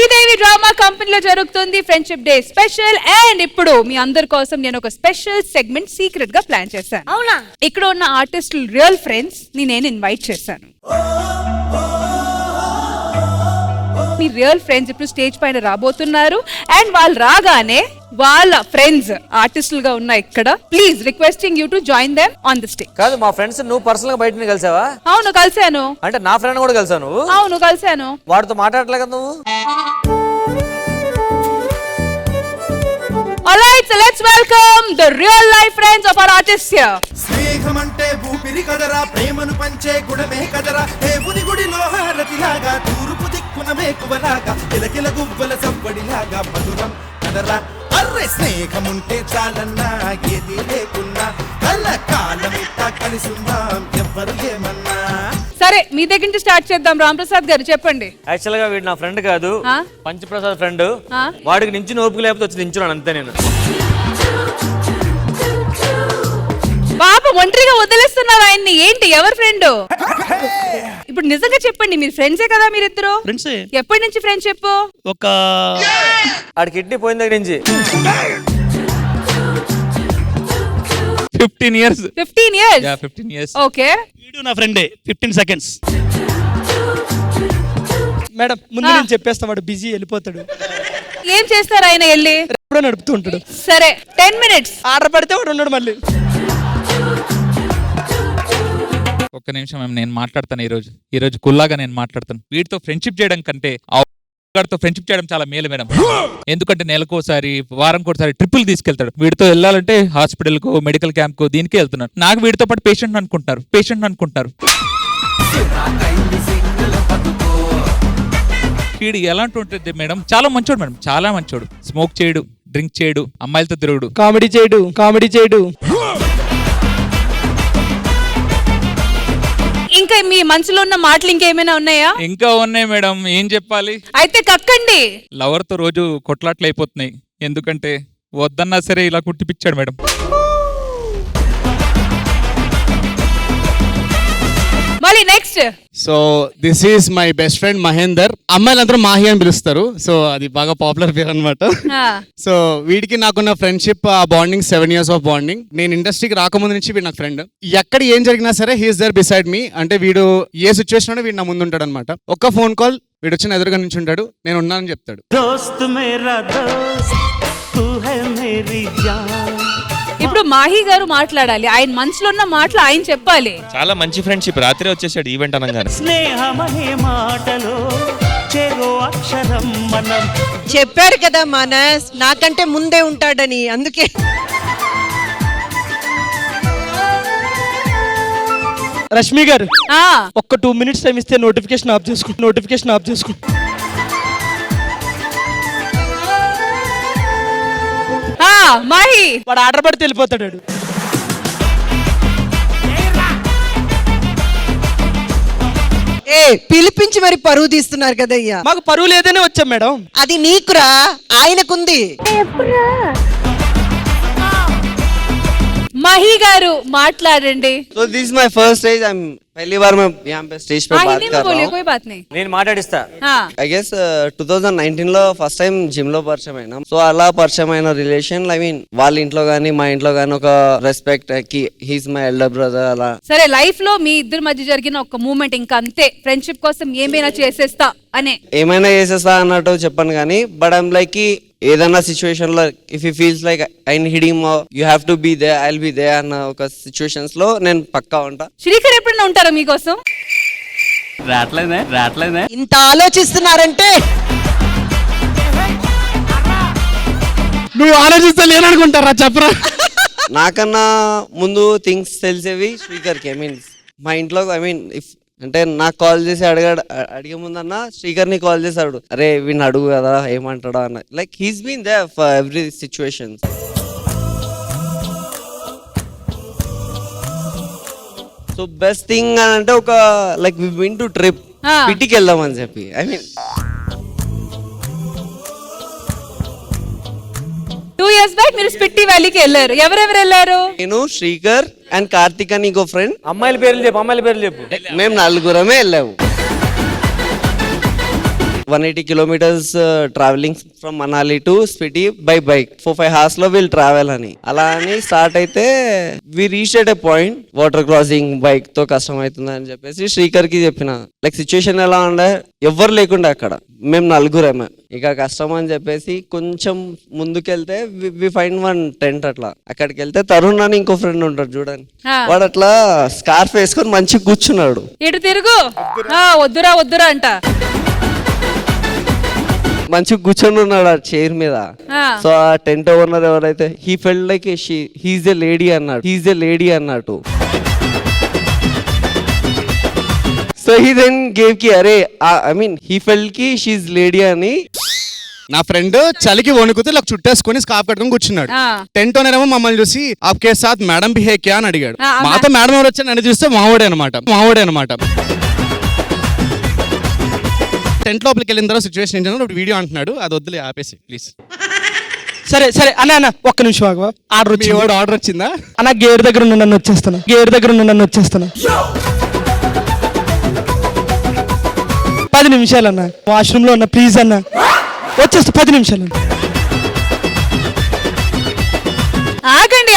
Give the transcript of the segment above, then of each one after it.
Sridevi drama కంపెనీలో జరుగుతుంది friendship day special. And ఇప్పుడు మీ అందరి కోసం నేను ఒక స్పెషల్ సెగ్మెంట్ సీక్రెట్ గా ప్లాన్ చేశాను. అవునా? ఇక్కడ ఉన్న ఆర్టిస్టులు రియల్ ఫ్రెండ్స్ ని నేను ఇన్వైట్ చేశాను. మీ రియల్ ఫ్రెండ్స్ ఇప్పుడు స్టేజ్ పైన రాబోతున్నారు. అండ్ వాళ్ళు రాగానే వాళ్ళ ఫ్రెండ్స్ ఆర్టిస్టులుగా ఉన్న ఇక్కడ please requesting you to join them on the stage. కాదు, మా ఫ్రెండ్స్ నువ్వు పర్సనల్ గా బయట కలిసావా? అవును, కలిసాను. అంటే నా ఫ్రెండ్ కూడా కలిసావు నువ్వు? అవును, కలిసాను. వాడితో మాట్లాడలే కదా నువ్వు? Alright, so let's welcome the real life friends of our artists here. స్నేహమంటే ఊపిరి కదరా, ప్రేమను పంచే గుణమే కదరా, దేవుని గుడిలో హారతిలాగా, తూర్పు దిక్కున మేకువలాగా, కిలకిల గువ్వల సవ్వడిలాగా మధురం కదరా. అర్రే స్నేహముంటే చాలన్నా, ఏది లేకున్నా, కల కాలమిట్ట కలిసుందాం ఎవ్వరు ఏమన్నా. సరే, మీ దగ్గర నుంచి స్టార్ట్ చేద్దాం. రామ్ ప్రసాద్ గారు చెప్పండి. యాక్చువల్ గా వీడు నా ఫ్రెండ్ కాదు, పంచప్రసాద్ ఫ్రెండ్. వాడికి నుంచి ఓపిక లేకపోతే వచ్చి నించున్నాను అంతే నేను. బాబు ఒంటరిగా వదిలేస్తున్నారు ఆయన్ని. ఏంటి, ఎవరు ఫ్రెండ్? ఇప్పుడు నిజంగా చెప్పండి, మీరు ఫ్రెండ్సే కదా మీరిద్దరు? ఫ్రెండ్సే. ఎప్పటి నుంచి ఫ్రెండ్షిప్? ఒక ఆడి కిడ్నీ పోయిన దగ్గర నుంచి 15 years. 15 years? Yeah, 15 years. Okay. వీడు నా ఫ్రెండే. 15 seconds. మేడం ముందు నేను చెప్పేస్తా, వాడు బిజీ వెళ్ళిపోతాడు. ఏం చేస్తారు ఆయన వెళ్ళి? ఎప్పుడో నడుపుతూ ఉంటాడు. సరే, 10 minutes. ఆర్డర్ పడితే వాడు ఉన్నాడు మళ్ళీ. ఒక్క నిమిషం మ్యామ్, నేను మాట్లాడతాను. ఈ రోజు కుల్లాగా నేను మాట్లాడతాను. వీటితో ఫ్రెండ్షిప్ చేయడం కంటే తో ఫ్రెండ్షిప్ చేయడం చాలా మేలు మేడం. ఎందుకంటే నెలకోసారి వారంకోసారి ట్రిప్పులు తీసుకెళ్తాడు. వీడితో వెళ్ళాలంటే హాస్పిటల్ కు, మెడికల్ క్యాంప్ కు, దీనికే వెళ్తున్నాను. నాకు వీడితో పాటు పేషెంట్ అనుకుంటారు. వీడు ఎలాంటి ఉంటుంది మేడం? చాలా మంచోడు మేడం, చాలా మంచోడు. స్మోక్ చేయడు, డ్రింక్ చేయడు, అమ్మాయిలతో తిరుగుడు, కామెడీ చేయడు. ఇంకా మీ మనసులో ఉన్న మాటలు ఇంకేమైనా ఉన్నాయా? ఇంకా ఉన్నాయి మేడం, ఏం చెప్పాలి? అయితే కక్కండి. లవర్ తో రోజు కొట్లాట్లు అయిపోతున్నాయి. ఎందుకంటే వద్దన్నా సరే ఇలా కుట్టిపిచ్చాడు మేడం. మళ్ళీ next. So this is my best friend Mahender. అమ్మాయిలందరూ మాహి అని పిలుస్తారు. సో అది బాగా పాపులర్ పేరు అనమాట. సో వీడికి నాకున్న ఫ్రెండ్షిప్, ఆ బాండింగ్ 7 years ఆఫ్ బాండింగ్. నేను ఇండస్ట్రీకి రాకముందు నుంచి వీడు నాకు ఫ్రెండ్. ఎక్కడ ఏం జరిగినా సరే హీఈస్ దేర్ బిసైడ్ మీ. అంటే వీడు ఏ సిచ్యువేషన్ వీడు నా ముందు ఉంటాడు అనమాట. ఒక్క ఫోన్ కాల్, వీడు వచ్చిన ఎదురుగా నుంచి ఉంటాడు, నేను ఉన్నానని చెప్తాడు. ఇప్పుడు మాహి గారు మాట్లాడాలి. ఆయన మనసులో ఉన్న మాటలు ఆయన చెప్పాలి. చాలా మంచి ఫ్రెండ్షిప్. రాత్రి వచ్చేసాడు ఈవెంట్ అనగానే. స్నేహమనే మాటలో చెరో అక్షరం మనం. చెప్పారు కదా మానస్, నాకంటే ముందే ఉంటాడని, అందుకే. రష్మి గారు ఆ ఒక్క 2 minutes టైం ఇస్తే నోటిఫికేషన్ ఆఫ్ చేసుకో. మాహి, వాడు ఆర్డర్ పడితే వెళ్ళిపోతాడు. ఏ పిలిపించి మరి పరువు తీస్తున్నారు కదయ్యా. మాకు పరువు లేదనే వచ్చాం మేడం. అది నీకురా, ఆయనకుంది. మాహి గారు మాట్లాడండి. So this is my first stage. I'm पहली बार मैं यहाँ पे स्टेज पे बात हिंदी में कर रहा बोलिए, हूँ. कोई बात नहीं. నేను మాట్లాడిస్తా. I guess 2019 లో ఫస్ట్ టైం జిమ్ లో పరిచయం అయినా. సో అలా పరిచయం అయిన రిలేషన్, ఐ మీన్ వాళ్ళ ఇంట్లో గానీ మా ఇంట్లో గానీ ఒక రెస్పెక్ట్ కి హీస్ మై ఎల్డర్ బ్రదర్ అలా. సరే, లైఫ్ లో మీ ఇద్దరి మధ్య జరిగిన ఒక మూమెంట్, ఇంకా అంతే, ఫ్రెండ్షిప్ కోసం ఏమైనా చేసేస్తా అనే. ఏమైనా చేసేస్తా అన్నట్టు చెప్పాను కానీ, బట్ ఐమ్ లైక్ కి ఏదన్నా సిచ్యువేషన్ లో if you feels like I need him, you have to be there, I will be there అన్న ఒక సిచ్యువేషన్స్ లో నేను పక్కా ఉంటా. శ్రీకర్ ఎప్పుడన్నా ఉంటారా మీకోసం? రాట్లేదే. ఇంత ఆలోచిస్తున్నారంటే నువ్వు ఆలోచిస్తే లేననుకుంటారా? చెప్పరా. నాకన్నా ముందు థింగ్స్ తెలిసేవి శ్రీకర్కి. ఐ మీన్ మా ఇంట్లో, ఐ మీన్ ఇఫ్ అంటే నాకు కాల్ చేసి అడిగే ముందన్నా శ్రీకర్ని కాల్ చేశాడు, అరే వీడిని అడుగు కదా ఏమంటాడో అన్న. Like he's been there for every situation. So best thing అని అంటే ఒక like we went to trip, పిటికి వెళ్దామని చెప్పి. ఐ మీన్ 2 years బ్యాక్ మీరు స్పిట్టి వ్యాలీకి వెళ్ళారు. ఎవరెవరు వెళ్ళారు? నేను, శ్రీకర్ అండ్ కార్తిక్ అని ఇంకో ఫ్రెండ్. అమ్మాయిల పేర్లు చెప్పు. మేము 4 వెళ్ళాము. 180 kilometers travelling from Manali to Spiti by bike 4-5 hours లో వీళ్ళు ట్రావెల్ అని అలా అని స్టార్ట్ అయితే we reach at a point water crossing bike తో కష్టం అవుతుంది అని చెప్పేసి శ్రీకర్ కి చెప్పిన లైక్ సిచ్యుయేషన్ ఎలా ఉండే ఎవ్వరు లేకుండే అక్కడ మేము నలుగురేమే ఇక కష్టం అని చెప్పేసి కొంచెం ముందుకెళ్తే వి ఫైండ్ వన్ టెంట్ అట్లా అక్కడికి వెళ్తే తరుణ్ అని ఇంకో ఫ్రెండ్ ఉంటాడు చూడండి వాడు అట్లా స్కార్ఫ్ వేసుకొని మంచిగా కూర్చున్నాడు ఇటు తిరుగు వద్దురా వద్దురా అంట మంచిగా కూర్చొని ఉన్నాడు ఆ చైర్ మీద సో ఆ టెంట్ ఓనర్ ఎవరైతే he felt like he's a lady అన్నట్టు సో హీ దెన్ గేవ్ కి అరే ఐ మీన్ హీ ఫెల్ట్ కి షీజ్ లేడీ అని నా ఫ్రెండ్ చలికి వణుకుతూ ఇలా చుట్టేసుకొని స్కార్ఫ్ కట్టుకొని కూర్చున్నాడు. టెంట్ ఓనర్ ఏమో మమ్మల్ని చూసి ఆప్కే సాత్ మేడం బి హే క్యా అని అడిగాడు. మాతో మేడం ఎవరు వచ్చి నన్ను చూస్తే మావోడే అనమాట. టెంట్ లోపలికి వెళ్ళిన తర్వాత సిచ్యువేషన్ ఏంటంటే వీడియో అంటున్నాడు, అది వద్దులే ఆపేసి ప్లీజ్. సరే సరే అన్న ఒక్క నిమిషం ఆగు. ఆర్డర్ వచ్చిందా అన్న? గేట్ దగ్గర ఉన్న నన్ను వచ్చేస్తాను. 10 నిమిషాలు అన్న, వాష్రూమ్ లో ఉన్న ప్లీజ్ అన్న, వచ్చేస్తా 10 నిమిషాలు. ఆగండి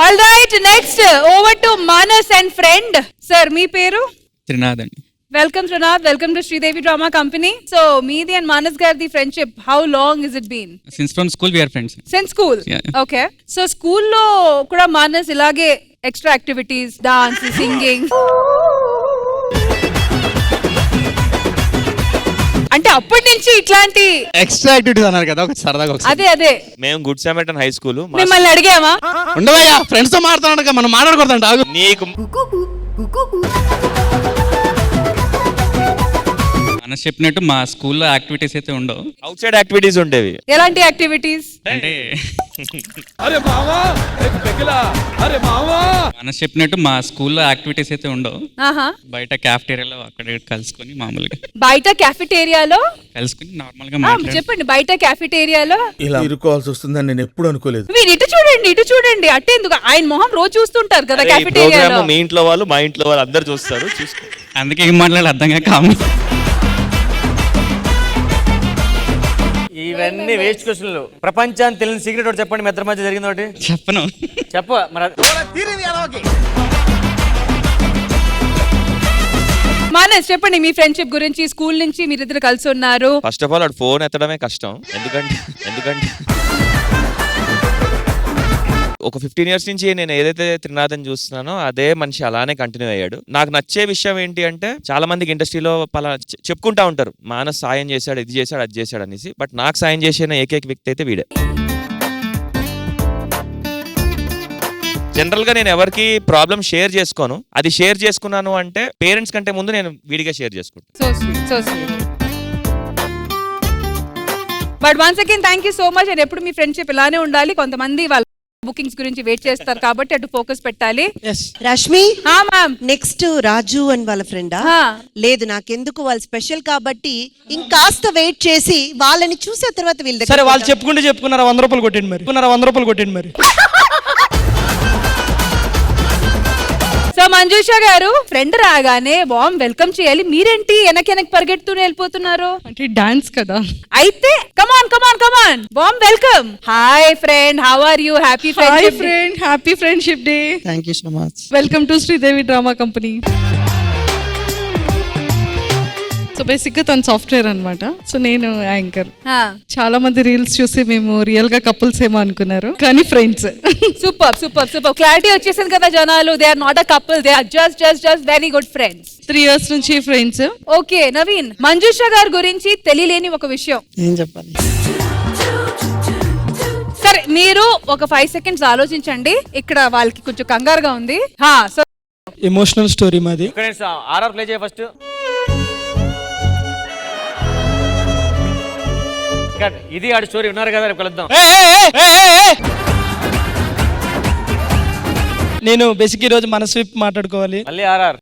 all right next over to Manas and friend. Sir మీ పేరు? త్రినాథ్ అండి. Welcome Trinath, welcome to Sridevi drama company. So మీది అండ్ మానస్ గారిది friendship how long is it been? Since from school we are friends. Since school. Okay. So స్కూల్లో కూడా మానస్ ఇలాగే extra activities, dance, singing, అంటే అప్పటి నుంచి ఇట్లాంటి ఎక్స్ట్రా యాక్టివిటీస్ అన్నారు కదా ఒక సరదాగా. అదే మేము గుడ్ సామెటన్ హై స్కూల్ మిమ్మల్ని అడిగామా? ఉండవయ్యా, ఫ్రెండ్స్ తో మాట్లాడుతున్నాడు, మనం మాట్లాడకూడదంట. నీకు అన్న చెప్పినట్టు మా స్కూల్లో యాక్టివిటీస్ అయితే ఉండవు, అవుట్ సైడ్ యాక్టివిటీస్ ఉండేవి. ఎలాంటి యాక్టివిటీస్ అంటే అన్న చెప్పినట్టు మా స్కూల్లో యాక్టివిటీస్ అయితే ఉండవు, బయట క్యాఫ్టేరియాలో అక్కడ కలుసుకొని మామూలుగా బయట క్యాఫెటేరియాలో కలుసుకొని నార్మల్ గా చెప్పండి. బయట క్యాఫెటేరియాలో ఇలా ఇరుకోవాల్సి వస్తుందని నేను ఎప్పుడు అనుకోలేదు. మీరు ఇటు చూడండి అట్టేందుకు, ఆయన మొహం రోజు చూస్తుంటారు కదా అరే, ఈ క్యాఫెటేరియాలో. ప్రోగ్రామ్ మీ ఇంట్లో వాళ్ళు మా ఇంట్లో వాళ్ళు అందరు చూస్తారు, చూసుకో. అందుకే ఏం మాట్లాడాలి అర్థం కాక ఇవన్నీ వేస్ట్ క్వశ్చన్లు. ప్రపంచాన్ని తెలియని సీక్రెట్ ఒకటి చెప్పండి, మీ ఇద్దరి మధ్య జరిగింది ఒకటి చెప్పను. మరి మానస్ చెప్పండి మీ ఫ్రెండ్షిప్ గురించి. స్కూల్ నుంచి మీరిద్దరు కలిసి ఉన్నారు. ఫస్ట్ ఆఫ్ ఆల్ వాడు ఫోన్ ఎత్తడమే కష్టం, ఎందుకంటే ఒక 15 years నుంచి నేను ఏదైతే త్రినాథన్ చూస్తున్నానో అదే మనిషి అలానే కంటిన్యూ అయ్యాడు. నాకు నచ్చే విషయం ఏంటి అంటే చాలా మందికి ఇండస్ట్రీలో చెప్పుకుంటా ఉంటారు మానస్ సాయం చేశాడు, ఇది చేశాడు, అది చేశాడు అనేసి. బట్ నాకు సాయం చేసిన ఏకైక వ్యక్తి అయితే వీడే. జనరల్ గా నేను ఎవరికి ప్రాబ్లం షేర్ చేసుకోను, అది షేర్ చేసుకున్నాను అంటే పేరెంట్స్ కంటే ముందు నేను వీడిగా షేర్ చేసుకుంటాను. So sweet. But once again thank you so much. And ఎప్పుడు మీ ఫ్రెండ్షిప్ ఇలానే ఉండాలి. కొంతమంది వాళ్ళ బుకింగ్స్ గురించి వెయిట్ చేస్తారు కాబట్టి అటు ఫోకస్ పెట్టాలి. రష్మి మ్యామ్, నెక్స్ట్ రాజు అని వాళ్ళ ఫ్రెండా? లేదు, నాకెందుకు వాళ్ళు స్పెషల్ కాబట్టి ఇంకాస్త వెయిట్ చేసి వాళ్ళని చూసే తర్వాత వీళ్ళ. సరే వాళ్ళు చెప్పుకున్నారా 100 రూపాయలు కొట్టండి మరి. సో మంజుష గారు, ఫ్రెండ్ రాగానే వామ్ వెల్కమ్ చేయాలి, మీరేంటి వెనక్కి పరిగెడుతూనే వెళ్ళిపోతున్నారు? అంటే డాన్స్ కదా. అయితే come on warm welcome. Hi friend, how are you? Happy friendship day. Thank you so much. Welcome to Sridevi drama company. So basic గా తను సాఫ్ట్వేర్ అన్నమాట, సో నేను యాంకర్. చాలా మంది రీల్స్ చూసి మేము రియల్ గా కపుల్స్ ఏమో అనుకున్నారు, కానీ ఫ్రెండ్స్. సూపర్ క్లారిటీ వచ్చేసింది కదా జనాలు. They are not a couple, they are just very good friends. 3 years నుంచి ఫ్రెండ్స్. ఓకే నవీన్, మంజుష గారి గురించి తెలియలేని ఒక విషయం ఏం చెప్పాలి? సరే మీరు ఒక 5 seconds ఆలోచించండి. ఇక్కడ వాళ్ళకి కొంచెం కంగారుగా ఉంది. సో ఎమోషనల్ స్టోరీ మాది. ఆర్ఆర్ ప్లే చేయ ఫస్ట్. ఇది ఆడి స్టోరీ ఉన్నారు కదా, రేపు కలుద్దాం. నేను బేసిక్ ఈ రోజు మనసు విప్పి మాట్లాడుకోవాలి. మళ్ళీ ఆర్ఆర్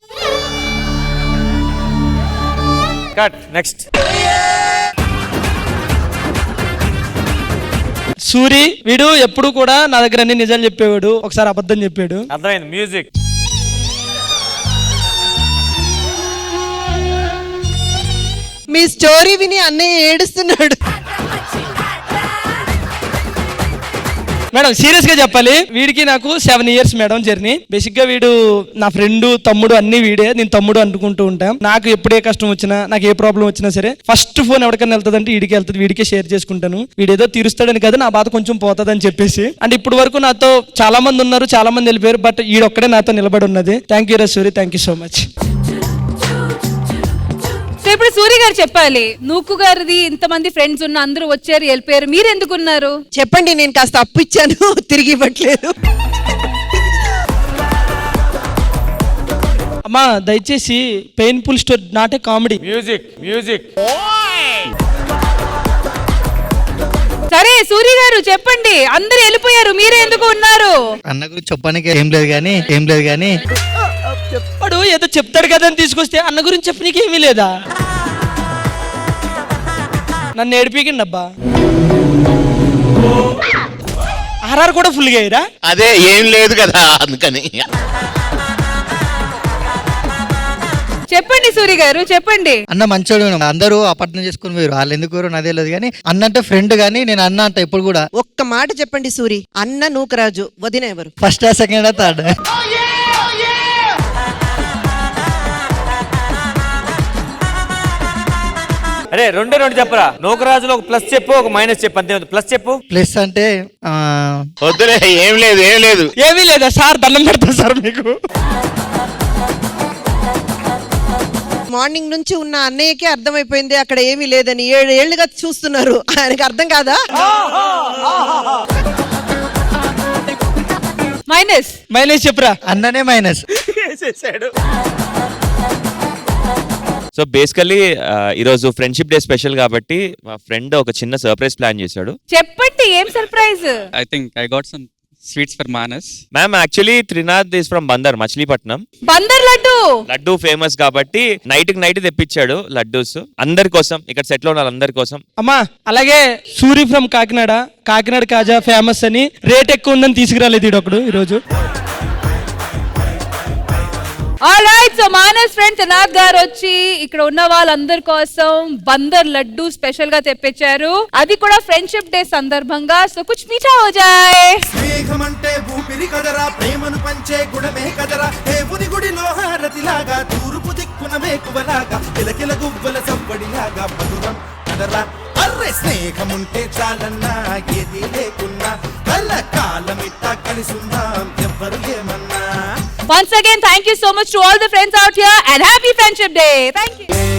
కట్. నెక్స్ట్ సూరి, వీడు ఎప్పుడు కూడా నా దగ్గర అన్ని నిజాలు చెప్పేవాడు, ఒకసారి అబద్ధం చెప్పాడు. అర్థమైంది. మ్యూజిక్. మీ స్టోరీ విని అన్నయ్య ఏడుస్తున్నాడు. మేడం సీరియస్ గా చెప్పాలి, వీడికి నాకు 7 years మేడం జర్నీ. బేసిక్ గా వీడు నా ఫ్రెండ్, తమ్ముడు అన్ని వీడే. నేను తమ్ముడు అనుకుంటూ ఉంటాం. నాకు ఎప్పుడే కష్టం వచ్చినా, నాకు ఏ ప్రాబ్లం వచ్చినా సరే ఫస్ట్ ఫోన్ ఎవరికైనా వెళ్తుందంటే వీడికి వెళ్తుంది, వీడికే షేర్ చేసుకుంటాను. వీడేదో తీరుస్తాడని కదా నా బాధ కొంచెం పోతుందని చెప్పేసి. అంటే ఇప్పుడు వరకు నాతో చాలా మంది ఉన్నారు, చాలా మంది వెళ్ళిపోయారు, బట్ ఈడొక్కడే నాతో నిలబడి ఉన్నది. Thank you Suri, thank you so much. So ఇప్పుడు సూర్య గారు చెప్పాలి, నూకు గారిది ఇంతమంది ఫ్రెండ్స్ ఉన్న అందరూ వచ్చారు వెళ్ళిపోయారు, మీరు ఎందుకున్నారు? చెప్పండి, నేను కాస్త అప్పు ఇచ్చాను, తిరిగి ఇవ్వట్లేదు. అమ్మా దయచేసి painful story, not a comedy. Music సరే సూర్య గారు చెప్పండి, అందరు వెళ్ళిపోయారు, మీరే ఎందుకు ఉన్నారు? అన్న గురించి చెప్పడానికి ఏం లేదు కానీ చెప్పాడు ఏదో చెప్తాడు కదా అని తీసుకొస్తే అన్న గురించి చెప్పనీకి ఏమీ లేదా? నన్ను ఏడిపికండి అబ్బా. ఆర్ఆర్ కూడా ఫుల్ గా అయ్యారా? అదే ఏం లేదు కదా అందుకని. చెప్పండి సూర్య గారు చెప్పండి. అన్న మంచోడు, అందరూ అపార్థం చేసుకుని పోయారు, వాళ్ళు ఎందుకు నాదే లేదు కానీ అన్న అంటే ఫ్రెండ్ గానీ నేను అన్న అంట ఇప్పుడు కూడా. ఒక్క మాట చెప్పండి సూరి, అన్న నూకరాజు, వదిన ఎవరు? First second third. అరే రెండు చెప్పరా. నూకరాజులో ఒక ప్లస్ చెప్పు, ఒక మైనస్ చెప్పు, అంతే. ప్లస్ చెప్పు. ప్లస్ అంటే వద్దులే, ఏం లేదు ఏమీ లేదా సార్, దండం పెడతా సార్ మీకు. మార్నింగ్ నుంచి ఉన్న అన్నయ్యకే అర్థమైపోయింది అక్కడ ఏమీ లేదని. 7 ఏళ్లుగా చూస్తున్నారు, ఆయనకి అర్థం కాదా? మైనస్ చెప్పురా. అన్ననే మైనస్. సో బేసికల్లీ ఈరోజు ఫ్రెండ్షిప్ డే స్పెషల్ కాబట్టి మా ఫ్రెండ్ ఒక చిన్న సర్ప్రైజ్ ప్లాన్ చేశాడు. చెప్పండి ఏం surprise? I think I got some sweets for Manas. Ma'am actually Trinath is from Bandar, Machilipatnam. Bandar laddu famous కాబట్టి నైట్ తెప్పించాడు లడ్డూస్ అందరి కోసం, ఇక్కడ సెట్ లో ఉన్న అందరి కోసం. అమ్మా అలాగే సూరి ఫ్రమ్ కాకినాడ కాజా ఫేమస్ అని, రేట్ ఎక్కువ ఉందని తీసుకురాలేదు ఈడొకడు ఈరోజు. Alright, so Manas friend Trinath garu వచ్చి ఇక్కడ ఉన్న వాళ్ళందరి కోసం బందర్ లడ్డు స్పెషల్ గా తెప్పించారు, అది కూడా ఫ్రెండ్షిప్ డే సందర్భంగా. సో కుచ్ మీఠా హో జాయే. స్నేహమంటే ఊపిరి కదరా, ప్రేమను పంచే గుణమే కదరా, దేవుని గుడిలో హారతిలాగా, తూర్పు దిక్కున మేకువలాగా, కిలకిల గువ్వల సవ్వడిలాగా మధురం కదరా. అర్రే స్నేహముంటే చాలన్నా, ఏది లేకున్నా, కల కాలమిట్టా కలిసుందాం, ఎవ్వరు ఏమన్నా. Once again, thank you so much to all the friends out here and happy Friendship Day. Thank you.